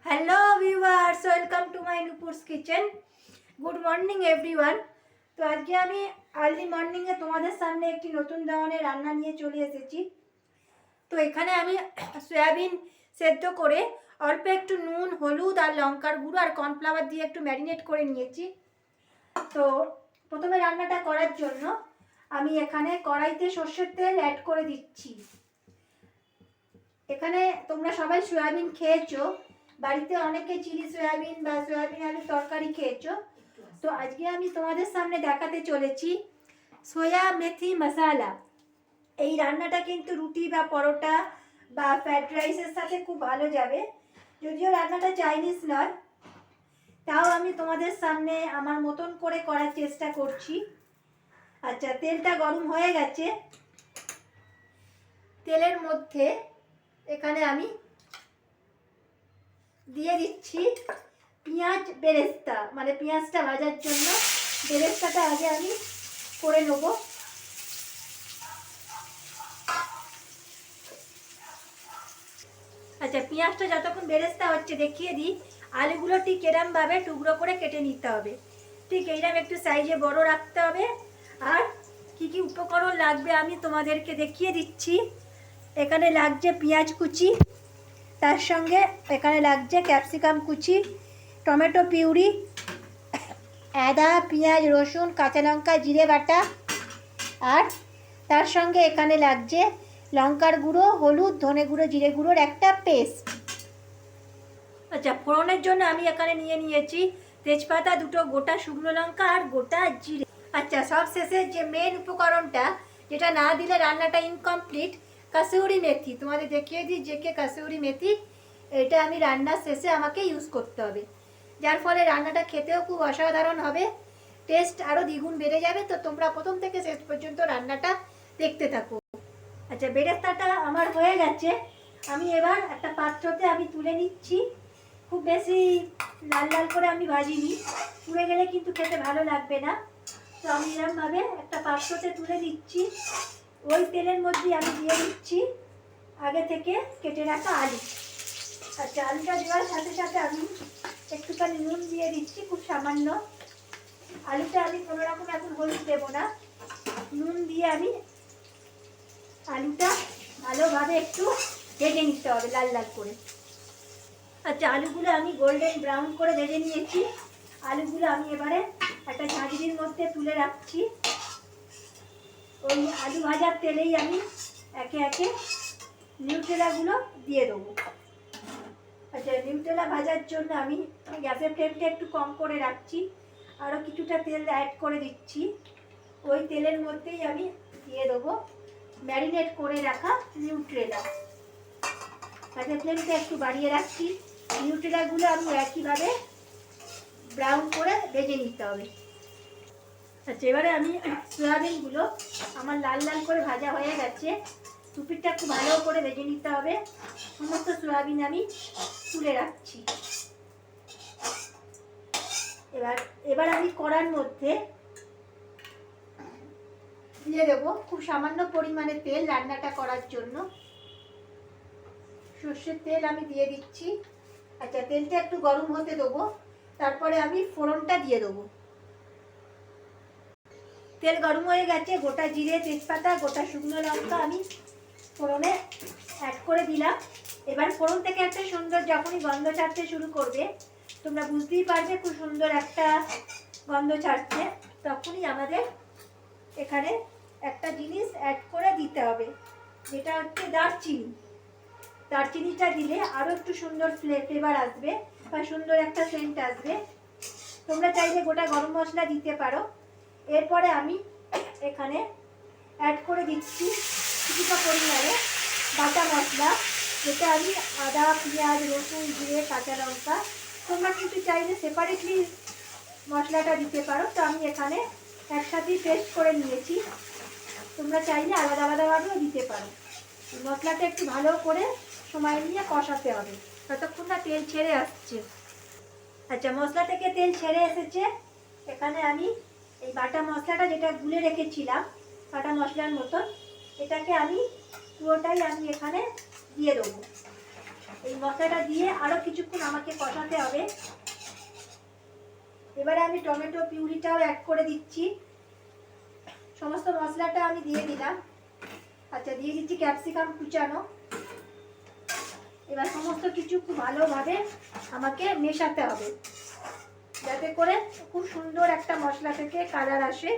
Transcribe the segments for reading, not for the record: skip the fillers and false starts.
Hello viewers, welcome to my Nupur's kitchen. Good morning everyone. তো আজকে আমি আর্লি মর্নিংয়ে তোমাদের সামনে একটি নতুন ধরনের রান্না নিয়ে চলে এসেছি। তো এখানে আমি সয়াবিন সেদ্ধ করে অল্প একটু নুন, হলুদ আর লঙ্কার গুঁড়ো আর কর্নফ্লাওয়ার দিয়ে একটু ম্যারিনেট করে নিয়েছি। তো প্রথমে রান্নাটা করার জন্য আমি এখানে কড়াইতে সর্ষের তেল অ্যাড করে দিচ্ছি। এখানে তোমরা সবাই সয়াবিন খেয়েছো, বাড়িতে অনেকে চিলি সয়াবিন বা সয়াবিন আলুর তরকারি খেয়েছো। তো আজকে আমি তোমাদের সামনে দেখাতে চলেছি সোয়া মেথি মশালা। এই রান্নাটা কিন্তু রুটি বা পরোটা বা ফ্রাইড রাইসের সাথে খুব ভালো যাবে। যদিও রান্নাটা চাইনিজ নয়, তাও আমি তোমাদের সামনে আমার মতন করে করার চেষ্টা করছি। আচ্ছা, তেলটা গরম হয়ে গেছে। তেলের মধ্যে এখানে আমি দিয়ে দিচ্ছি পেঁয়াজ বেরেস্তা, মানে পেঁয়াজটা ভাজার জন্য বেরেস্তাটা আগে আমি করে নেব। আচ্ছা, পেঁয়াজটা যতক্ষণ বেরেস্তা হচ্ছে দেখিয়ে দিই আলুগুলো ঠিক এরমভাবে টুকরো করে কেটে নিতে হবে। ঠিক এইরকম একটু সাইজে বড় রাখতে হবে। আর কি কি উপকরণ লাগবে আমি তোমাদেরকে দেখিয়ে দিচ্ছি। এখানে লাগছে পেঁয়াজ কুচি, তার সঙ্গে এখানে লাগছে ক্যাপসিকাম কুচি, টমেটো পিউরি, আদা, পেঁয়াজ, রসুন, কাঁচা লঙ্কা, জিরে বাটা, আর তার সঙ্গে এখানে লাগছে লঙ্কার গুঁড়ো, হলুদ, ধনে গুঁড়ো, জিরে গুঁড়োর একটা পেস্ট। আচ্ছা, ফোড়নের জন্য আমি এখানে নিয়ে নিয়েছি তেজপাতা, দুটো গোটা শুকনো লঙ্কা আর গোটা জিরে। আচ্ছা, সব শেষে যে মেন উপকরণটা, যেটা না দিলে রান্নাটা ইনকমপ্লিট, কাসুরি মেথি। তোমাদের দেখিয়ে দিই যে কাসুরি মেথি, এটা আমি রান্নার শেষে আমাকে ইউজ করতে হবে, যার ফলে রান্নাটা খেতেও খুব অসাধারণ হবে, টেস্ট আরও দ্বিগুণ বেড়ে যাবে। তো তোমরা প্রথম থেকে শেষ পর্যন্ত রান্নাটা দেখতে থাকো। আচ্ছা, বেরেস্তাটা আমার হয়ে গেছে। আমি এবার একটা পাত্রতে আমি তুলে নিচ্ছি। খুব বেশি লাল লাল করে আমি ভাজিনি, পুড়ে গেলে কিন্তু খেতে ভালো লাগবে না। তো আমি এরকমভাবে একটা পাত্রতে তুলে দিচ্ছি। ওই তেলের মধ্যে আমি দিয়ে দিচ্ছি আগে থেকে কেটে রাখা আলু। আচ্ছা, আলুটা দেওয়ার সাথে সাথে আমি একটুখানি নুন দিয়ে দিচ্ছি, খুব সামান্য। আলুটা আমি কোনো রকম এখন হলুদ দেবো না, নুন দিয়ে আমি আলুটা ভালোভাবে একটু ভেজে নিতে হবে লাল লাল করে। আচ্ছা, আলুগুলো আমি গোল্ডেন ব্রাউন করে ভেজে নিয়েছি। আলুগুলো আমি এবারে একটা ঝাঁঝরির মধ্যে তুলে রাখছি। ওই আলু ভাজার তেলেই আমি একে একে নিউট্রেলাগুলো দিয়ে দেবো। আচ্ছা, নিউট্রেলা ভাজার জন্য আমি গ্যাসের ফ্লেমটা একটু কম করে রাখছি, আরও কিছুটা তেল অ্যাড করে দিচ্ছি। ওই তেলের মধ্যেই আমি দিয়ে দেবো ম্যারিনেট করে রাখা নিউট্রেলা। গ্যাসের ফ্লেমটা একটু বাড়িয়ে রাখছি। নিউট্রেলাগুলো আমি একইভাবে ব্রাউন করে ভেজে নিতে হবে। আচ্ছা, এবারে আমি সয়াবিনগুলো আমার লাল লাল করে ভাজা হয়ে গেছে। টুপিটা একটু ভালো করে ভেজে নিতে হবে। সমস্ত সয়াবিন আমি তুলে রাখছি। এবার আমি কড়ার মধ্যে দিয়ে দেবো খুব সামান্য পরিমাণে তেল রান্নাটা করার জন্য। সর্ষের তেল আমি দিয়ে দিচ্ছি। আচ্ছা, তেলটা একটু গরম হতে দেবো, তারপরে আমি ফোড়নটা দিয়ে দেবো। তেল গরম হয়ে গেছে। গোটা জিরে, তেজপাতা, গোটা শুকনো লঙ্কা আমি ফোড়নে অ্যাড করে দিলাম। এবার ফোড়ন থেকে একটা সুন্দর যখনই গন্ধ ছাড়তে শুরু করবে, তোমরা বুঝতেই পারবে খুব সুন্দর একটা গন্ধ ছাড়ছে, তখনই আমাদের এখানে একটা জিনিস অ্যাড করে দিতে হবে, যেটা হচ্ছে দারচিনি। দারচিনিটা দিলে আরও একটু সুন্দর ফ্লেভার আসবে বা সুন্দর একটা সেন্ট আসবে। তোমরা চাইলে গোটা গরম মশলা দিতে পারো। এরপরে আমি এখানে অ্যাড করে দিচ্ছি কিছুটা পরিমাণে বাটা মশলা, যেটা আমি আদা, পেঁয়াজ, রসুন, জিরে, কাঁচা লঙ্কা, তোমরা কিন্তু চাইলে সেপারেটলি মশলাটা দিতে পারো। তো আমি এখানে একসাথেই পেস্ট করে নিয়েছি, তোমরা চাইলে আলাদা আলাদাভাবেও দিতে পারো। মশলাটা একটু ভালো করে সময় নিয়ে কষাতে হবে, ততক্ষণ না তেল ছেড়ে আসছে। আচ্ছা, মশলা থেকে তেল ছেড়ে এসেছে। এখানে আমি এই বাটা মশলাটা, যেটা গুলে রেখেছিলাম বাটা মশলার মতন, এটাকে আমি পুরোটাই আমি এখানে দিয়ে দেবো। এই মশলাটা দিয়ে আরও কিছুক্ষণ আমাকে কষাতে হবে। এবারে আমি টমেটো পিউরিটাও অ্যাড করে দিচ্ছি। সমস্ত মশলাটা আমি দিয়ে দিলাম। আচ্ছা, দিয়ে দিচ্ছি ক্যাপসিকাম কুচানো। এবার সমস্ত কিছু খুব ভালোভাবে আমাকে মেশাতে হবে, যাতে করে খুব সুন্দর একটা মশলা থেকে কালার আসে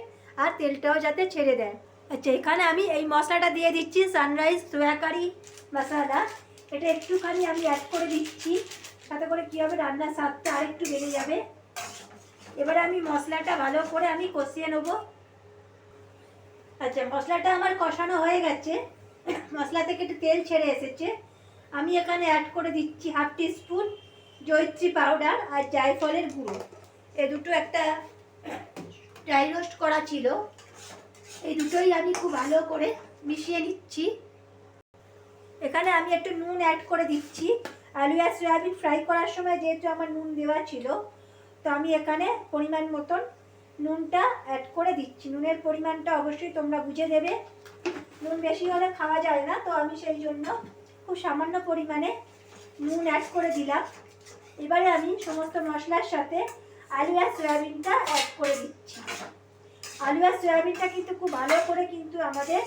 আর তেলটাও যাতে ছেড়ে দেয়। আচ্ছা, এখানে আমি এই মশলাটা দিয়ে দিচ্ছি, সানরাইজ সোয়া কারি মশলা। এটা একটুখানি আমি অ্যাড করে দিচ্ছি, তাতে করে কী হবে, রান্নার স্বাদটা আরেকটু বেড়ে যাবে। এবারে আমি মশলাটা ভালো করে আমি কষিয়ে নেবো। আচ্ছা, মশলাটা আমার কষানো হয়ে গেছে, মশলা থেকে একটু তেল ছেড়ে এসেছে। আমি এখানে অ্যাড করে দিচ্ছি 1/2 টিস্পুন জয়িত্রী পাউডার আর জায়ফলের গুঁড়ো। এ দুটো একটা ড্রাই রোস্ট করা ছিল, এই দুটোই আমি খুব ভালো করে মিশিয়ে নিচ্ছি। এখানে আমি একটু নুন অ্যাড করে দিচ্ছি। আলু আর সয়াবিন ফ্রাই করার সময় যেহেতু আমার নুন দেওয়া ছিল, তো আমি এখানে পরিমাণ মতন নুনটা অ্যাড করে দিচ্ছি। নুনের পরিমাণটা অবশ্যই তোমরা বুঝে দেবে, নুন বেশি হলে খাওয়া যায় না, তো আমি সেই জন্য খুব সামান্য পরিমাণে নুন অ্যাড করে দিলাম। এবারে আমি সমস্ত মশলার সাথে আলু আর সয়াবিনটা অ্যাড করে দিচ্ছি। আলু আর সয়াবিনটা কিন্তু খুব ভালো করে কিন্তু আমাদের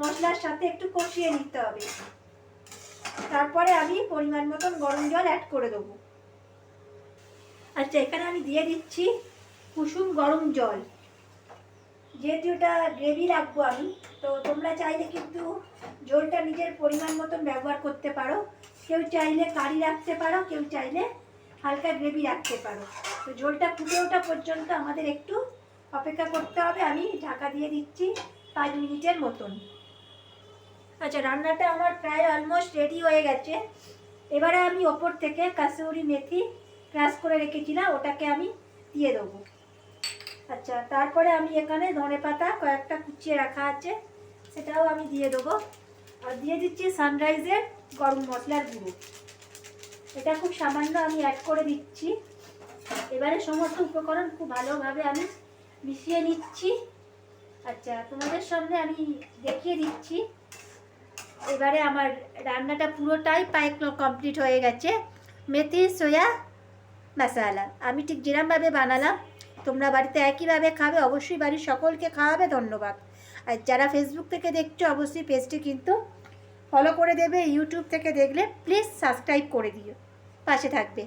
মশলার সাথে একটু কষিয়ে নিতে হবে। তারপরে আমি পরিমাণ মতন গরম জল অ্যাড করে দেবো। আচ্ছা, এখানে আমি দিয়ে দিচ্ছি কুসুম গরম জল। যেহেতু এটা গ্রেভি রাখবো আমি, তো তোমরা চাইলে কিন্তু ঝোলটা নিজের পরিমাণ মতন ব্যবহার করতে পারো। কেউ চাইলে কারি রাখতে পারো, কেউ চাইলে হালকা গ্রেভি রাখতে পারো। তো ঝোলটা ফুটে ওঠা পর্যন্ত আমাদের একটু অপেক্ষা করতে হবে। আমি ঢাকা দিয়ে দিচ্ছি 5 মিনিটের মতন। আচ্ছা, রান্নাটা আমার প্রায় অলমোস্ট রেডি হয়ে গেছে। এবারে আমি ওপর থেকে কাসুরি মেথি ক্রাশ করে রেখেছিলাম, ওটাকে আমি দিয়ে দেবো। আচ্ছা, তারপরে আমি এখানে ধনেপাতা কয়েকটা কুচিয়ে রাখা আছে, সেটাও আমি দিয়ে দেবো। আর দিয়ে দিচ্ছি সানরাইজের গরম মশলার গুঁড়ো, এটা খুব সামান্য আমি অ্যাড করে দিচ্ছি। এবারে সমস্ত উপকরণ খুব ভালোভাবে আমি মিশিয়ে নিচ্ছি। আচ্ছা, তোমাদের সামনে আমি দেখিয়ে দিচ্ছি। এবারে আমার রান্নাটা পুরোটাই প্রায় কমপ্লিট হয়ে গেছে। মেথি সোয়া মশলা আমি ঠিক যেরকমভাবে বানালাম, তোমরা বাড়িতে একইভাবে খাবে, অবশ্যই বাড়ির সকলকে খাওয়াবে। ধন্যবাদ। আর যারা ফেসবুক থেকে দেখছো, অবশ্যই পেজটি কিন্তু ফলো করে দেবে। ইউটিউব থেকে দেখলে প্লিজ সাবস্ক্রাইব করে দিও, পাশে থাকবে।